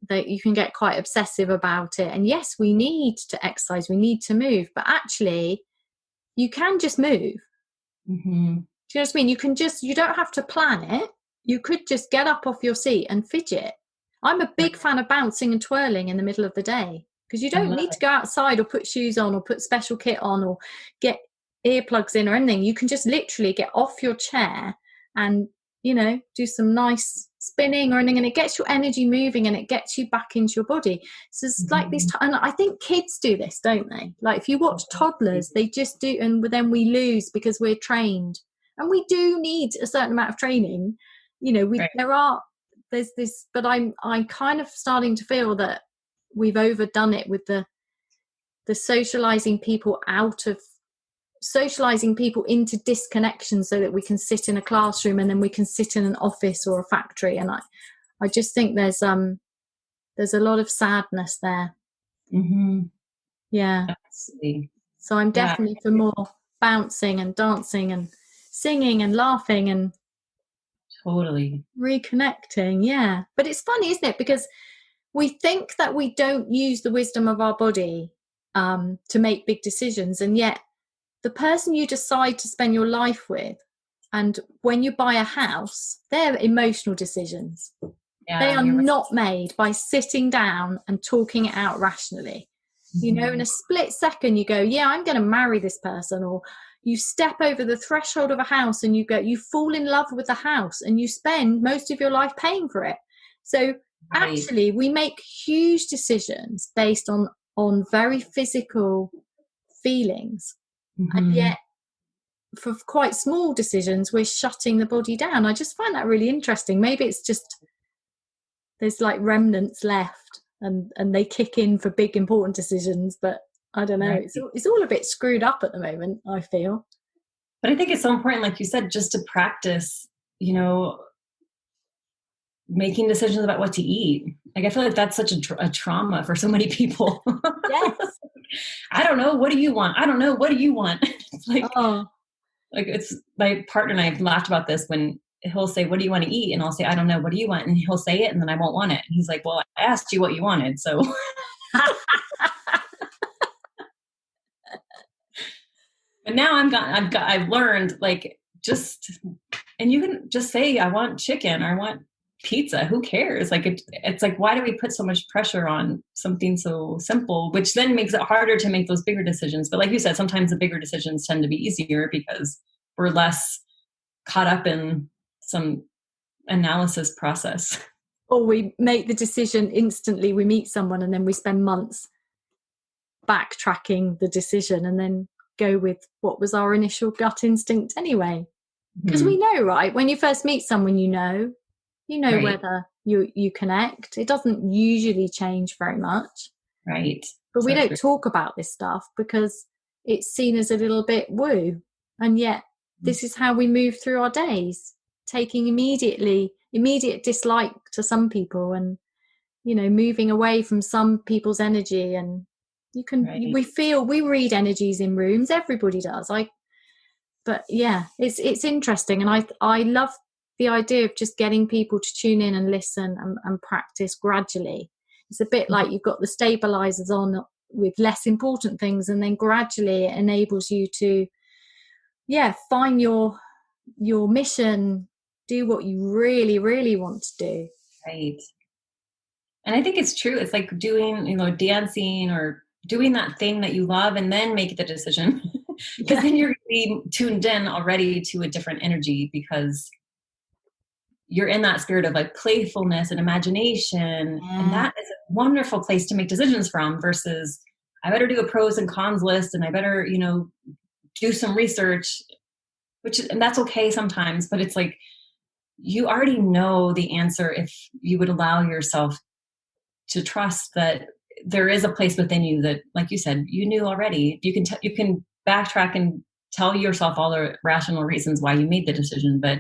that you can get quite obsessive about it. And yes, we need to exercise, we need to move, but actually you can just move. Mm-hmm. Do you know what I mean? You don't have to plan it. You could just get up off your seat and fidget. I'm a big fan of bouncing and twirling in the middle of the day, because you don't need to go outside or put shoes on or put special kit on or get earplugs in or anything. You can just literally get off your chair and, do some nice spinning or anything, and it gets your energy moving and it gets you back into your body. So it's like this, and I think kids do this, don't they? Like if you watch toddlers, they just do, and then we lose because we're trained, and we do need a certain amount of training. There's this, but I'm kind of starting to feel that we've overdone it with the socializing people into disconnection so that we can sit in a classroom and then we can sit in an office or a factory. And I just think there's a lot of sadness there. Yeah. Absolutely. So I'm definitely for more bouncing and dancing and singing and laughing and totally reconnecting. Yeah. But it's funny, isn't it? Because we think that we don't use the wisdom of our body to make big decisions, and yet the person you decide to spend your life with, and when you buy a house, they're emotional decisions. They are not made by sitting down and talking it out rationally. In a split second you go, yeah, I'm going to marry this person, or you step over the threshold of a house and you fall in love with the house and you spend most of your life paying for it. So actually we make huge decisions based on very physical feelings. And yet for quite small decisions we're shutting the body down. I just find that really interesting. Maybe it's just there's like remnants left and they kick in for big important decisions, but I don't know. It's all a bit screwed up at the moment, I feel. But I think it's so important, like you said, just to practice, making decisions about what to eat. Like I feel like that's such a trauma for so many people. Yes. I don't know. What do you want? I don't know. What do you want? It's like it's my partner and I have laughed about this when he'll say, what do you want to eat? And I'll say, I don't know. What do you want? And he'll say it and then I won't want it. And he's like, well, I asked you what you wanted. So. But now I've learned like and you can just say, I want chicken or I want pizza. Who cares? Like it's like, why do we put so much pressure on something so simple, which then makes it harder to make those bigger decisions. But like you said, sometimes the bigger decisions tend to be easier because we're less caught up in some analysis process. Or we make the decision instantly. We meet someone and then we spend months backtracking the decision and then go with what was our initial gut instinct anyway. Because we know, right? When you first meet someone, you know whether you connect. It doesn't usually change very much. Right. But we don't talk about this stuff because it's seen as a little bit woo. And yet this is how we move through our days, taking immediate dislike to some people and, moving away from some people's energy. And we read energies in rooms. Everybody does. But yeah, it's interesting. And I love the idea of just getting people to tune in and listen and practice gradually. It's a bit like you've got the stabilizers on with less important things, and then gradually it enables you to, find your mission, do what you really, really want to do. Right. And I think it's true. It's like doing, dancing or doing that thing that you love and then make the decision. Because then you're going to be tuned in already to a different energy because you're in that spirit of like playfulness and imagination. Yeah. And that is a wonderful place to make decisions from versus I better do a pros and cons list and I better, do some research, and that's okay sometimes, but it's like, you already know the answer if you would allow yourself to trust that there is a place within you that, like you said, you knew already. You can backtrack and tell yourself all the rational reasons why you made the decision, but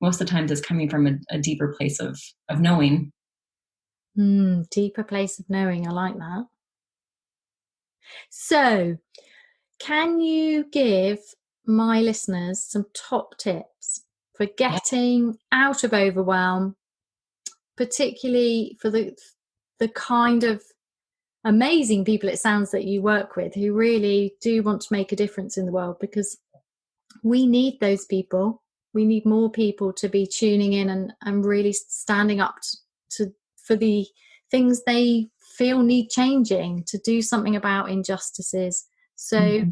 most of the times it's coming from a deeper place of knowing. Deeper place of knowing. I like that. So can you give my listeners some top tips for getting out of overwhelm, particularly for the kind of amazing people it sounds that you work with who really do want to make a difference in the world? Because we need those people. We need more people to be tuning in and really standing up for the things they feel need changing, to do something about injustices. So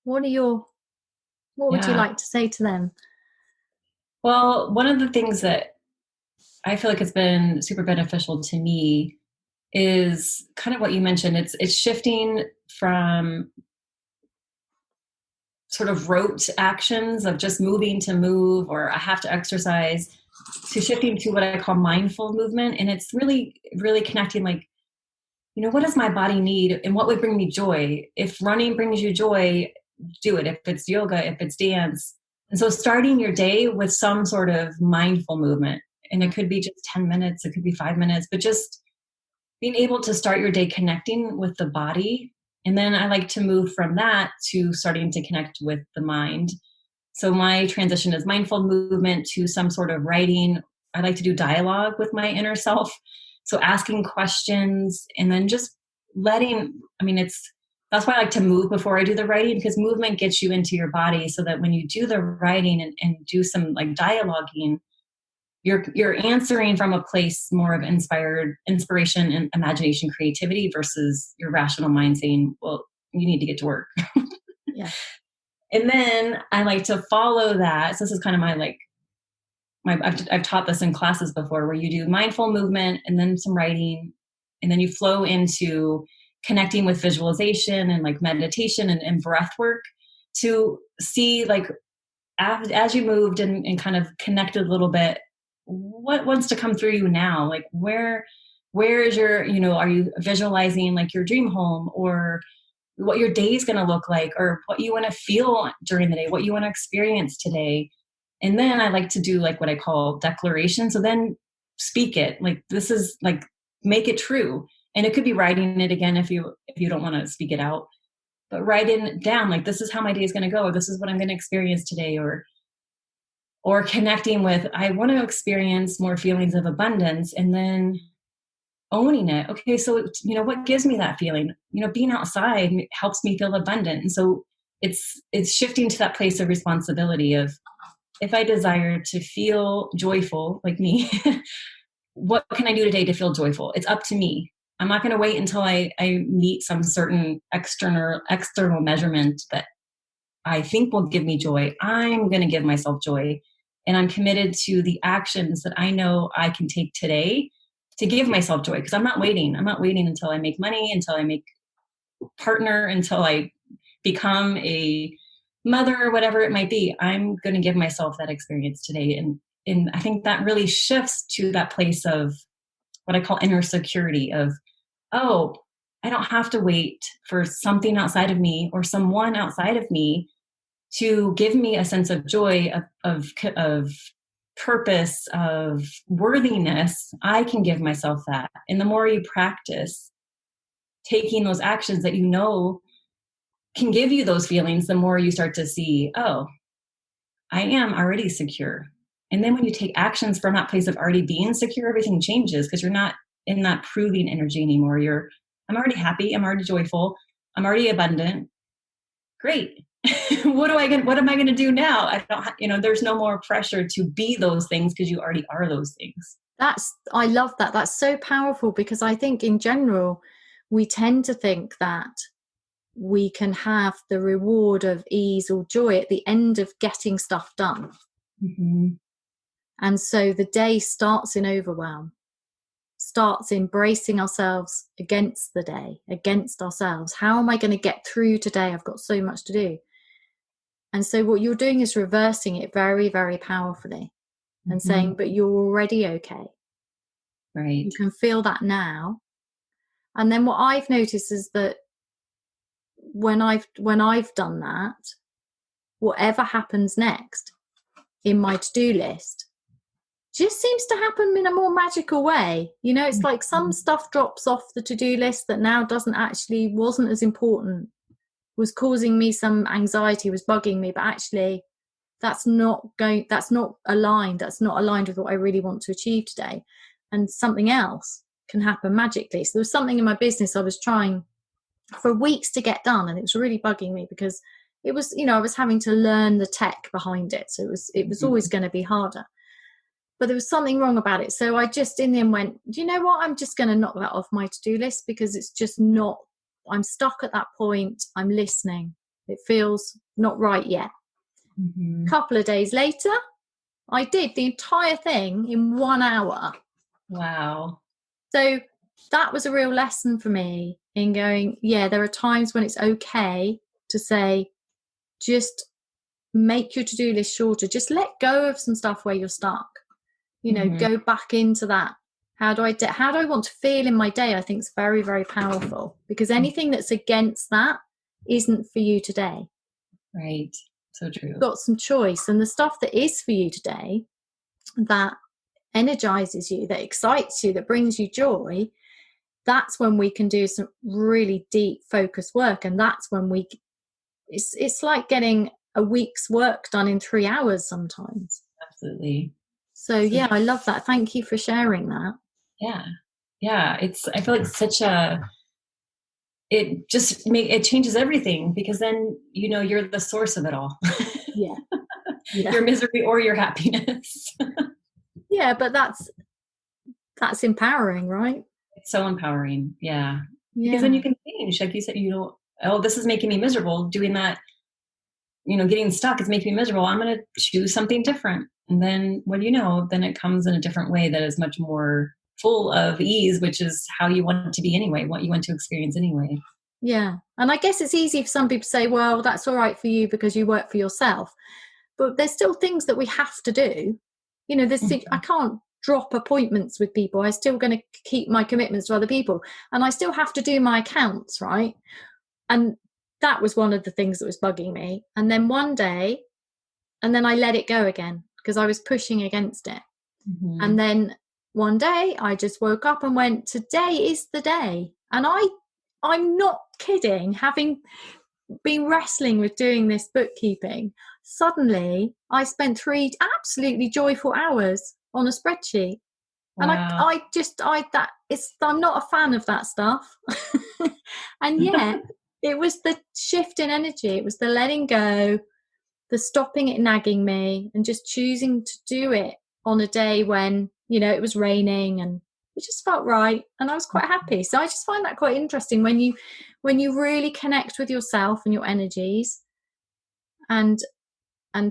what would you like to say to them? Well, one of the things that I feel like has been super beneficial to me is kind of what you mentioned. It's shifting from sort of rote actions of just moving to move, or I have to exercise, to shifting to what I call mindful movement. And it's really, really connecting, like, what does my body need and what would bring me joy? If running brings you joy, do it. If it's yoga, if it's dance. And so starting your day with some sort of mindful movement, and it could be just 10 minutes, it could be 5 minutes, but just being able to start your day connecting with the body. And then I like to move from that to starting to connect with the mind. So my transition is mindful movement to some sort of writing. I like to do dialogue with my inner self. So asking questions and then just that's why I like to move before I do the writing, because movement gets you into your body so that when you do the writing and do some like dialoguing, you're answering from a place more of inspiration and imagination, creativity, versus your rational mind saying, well, you need to get to work. Yeah. And then I like to follow that. So this is kind of I've taught this in classes before, where you do mindful movement and then some writing, and then you flow into connecting with visualization and like meditation and breath work to see, like, as you moved and kind of connected a little bit, what wants to come through you now? Like, where is your, are you visualizing like your dream home, or what your day is going to look like, or what you want to feel during the day, what you want to experience today? And then I like to do like what I call declaration. So then speak it. Like, this is like, make it true. And it could be writing it again if you don't want to speak it out, but write it down. Like, this is how my day is going to go, or this is what I'm going to experience today, or connecting with, I want to experience more feelings of abundance, and then owning it. Okay, so, what gives me that feeling? Being outside helps me feel abundant. And so it's shifting to that place of responsibility of, if I desire to feel joyful, like me, what can I do today to feel joyful? It's up to me. I'm not going to wait until I meet some certain external measurement that I think will give me joy. I'm going to give myself joy. And I'm committed to the actions that I know I can take today to give myself joy. Because I'm not waiting. I'm not waiting until I make money, until I make partner, until I become a mother, or whatever it might be. I'm going to give myself that experience today. And I think that really shifts to that place of what I call inner security of, oh, I don't have to wait for something outside of me or someone outside of me to give me a sense of joy, of purpose, of worthiness. I can give myself that. And the more you practice taking those actions that can give you those feelings, the more you start to see, oh, I am already secure. And then when you take actions from that place of already being secure, everything changes, because you're not in that proving energy anymore. I'm already happy. I'm already joyful. I'm already abundant. Great. What am I going to do now? I don't, there's no more pressure to be those things, because you already are those things. I love that. That's so powerful, because I think in general, we tend to think that we can have the reward of ease or joy at the end of getting stuff done. Mm-hmm. And so the day starts in overwhelm, starts embracing ourselves against the day, against ourselves. How am I going to get through today? I've got so much to do. And so what you're doing is reversing it very, very powerfully, and saying, but you're already okay. Right. You can feel that now. And then what I've noticed is that when I've done that, whatever happens next in my to-do list just seems to happen in a more magical way. It's like some stuff drops off the to-do list that now wasn't as important, was causing me some anxiety, was bugging me, but actually that's not aligned with what I really want to achieve today. And something else can happen magically. So there was something in my business I was trying for weeks to get done, and it was really bugging me, because it was, I was having to learn the tech behind it. So it was always going to be harder. But there was something wrong about it. So I just in the end went, do you know what? I'm just going to knock that off my to-do list, because it's just not, I'm stuck at that point. I'm listening. It feels not right yet. Mm-hmm. A couple of days later, I did the entire thing in 1 hour. Wow. So that was a real lesson for me in going, yeah, there are times when it's okay to say, just make your to-do list shorter. Just let go of some stuff where you're stuck. You know, go back into that. How do I want to feel in my day? I think is very, very powerful, because anything that's against that isn't for you today. Right. So true. You've got some choice, and the stuff that is for you today, that energizes you, that excites you, that brings you joy, that's when we can do some really deep focus work. And that's when it's like getting a week's work done in 3 hours sometimes. Absolutely. So yeah, I love that. Thank you for sharing that. Yeah. I feel like it changes everything, because then, you know, you're the source of it all. Yeah. Your misery or your happiness. Yeah, but that's empowering, right? It's so empowering. Yeah. Because then you can change. Like you said, this is making me miserable. Doing that, you know, getting stuck is making me miserable. I'm going to choose something different. And then what do you know? Then it comes in a different way that is much more full of ease, which is how you want it to be anyway, what you want to experience anyway. Yeah. And I guess it's easy for some people to say, well, that's all right for you because you work for yourself. But there's still things that we have to do. You know, I can't drop appointments with people. I'm still going to keep my commitments to other people. And I still have to do my accounts, right? And that was one of the things that was bugging me. And then one day, and then I let it go again because I was pushing against it. Mm-hmm. And then one day I just woke up and went, today is the day. And I'm not kidding, having been wrestling with doing this bookkeeping, suddenly I spent 3 absolutely joyful hours on a spreadsheet. Wow. And I'm not a fan of that stuff. And yet it was the shift in energy. It was the letting go, the stopping it nagging me, and just choosing to do it on a day when, you know, it was raining and it just felt right. And I was quite happy. So I just find that quite interesting when you really connect with yourself and your energies and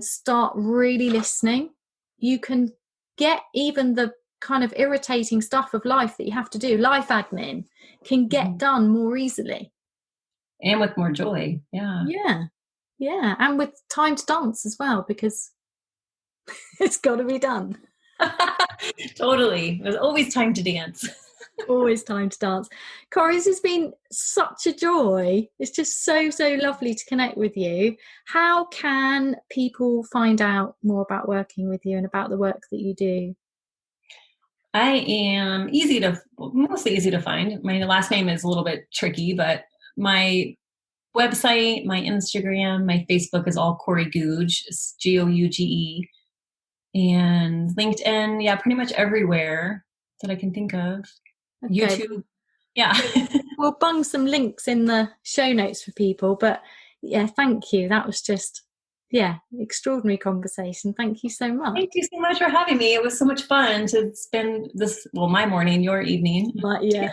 start really listening, you can get even the kind of irritating stuff of life that you have to do, life admin, can get done more easily. And with more joy. Yeah. Yeah. And with time to dance as well, because it's got to be done. Totally. There's always time to dance. Always time to dance. Kori, this has been such a joy. It's just so, so lovely to connect with you. How can people find out more about working with you and about the work that you do? I am mostly easy to find. My last name is a little bit tricky, but my website, my Instagram, my Facebook is all Kori Gouge, Gouge, and LinkedIn. Yeah, pretty much everywhere that I can think of. Okay. YouTube. Yeah. We'll bung some links in the show notes for people, but yeah, thank you. That was just, extraordinary conversation. Thank you so much. Thank you so much for having me. It was so much fun to spend my morning, your evening. But yeah.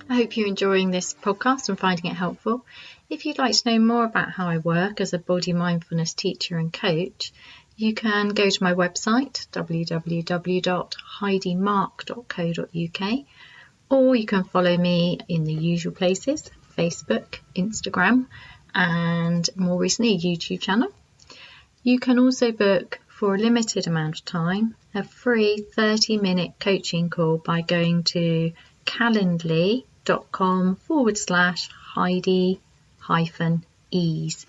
I hope you're enjoying this podcast and finding it helpful. If you'd like to know more about how I work as a body mindfulness teacher and coach, you can go to my website, www.heidimark.co.uk, or you can follow me in the usual places, Facebook, Instagram, and more recently, a YouTube channel. You can also book, for a limited amount of time, a free 30-minute coaching call by going to calendly.com/Heidi-ease.